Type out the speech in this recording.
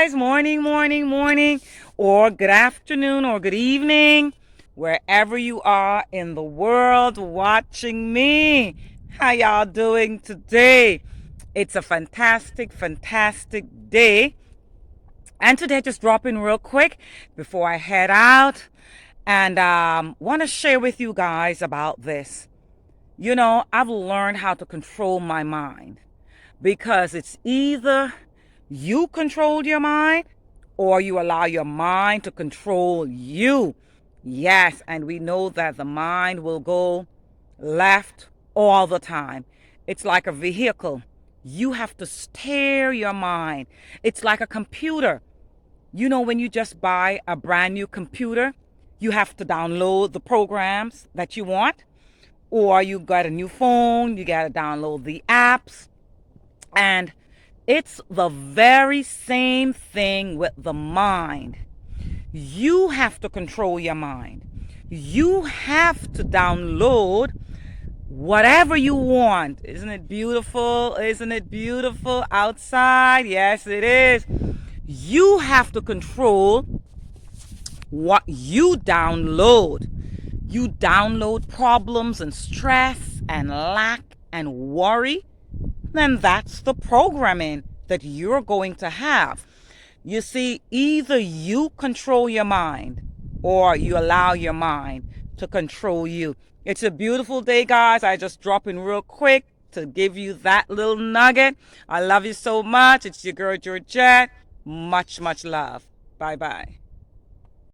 guys. Morning, morning, morning, or good afternoon, or good evening, wherever you are in the world watching me. How y'all doing today? It's a fantastic, fantastic day. And today, just drop in real quick before I head out, and want to share with you guys about this. I've learned how to control my mind because it's either you control your mind or you allow your mind to control you. Yes, and we know that the mind will go left all the time. It's like a vehicle. You have to steer your mind. It's like a computer. When you just buy a brand new computer, you have to download the programs that you want, or you got a new phone, you got to download the apps. And it's the very same thing with the mind. You have to control your mind. You have to download whatever you want. Isn't it beautiful? Isn't it beautiful outside? Yes, it is. You have to control what you download. You download problems and stress and lack and worry, then that's the programming that you're going to have. You see, either you control your mind or you allow your mind to control you. It's a beautiful day, guys. I just drop in real quick to give you that little nugget. I love you so much. It's your girl, Georgette. Much, much love. Bye-bye.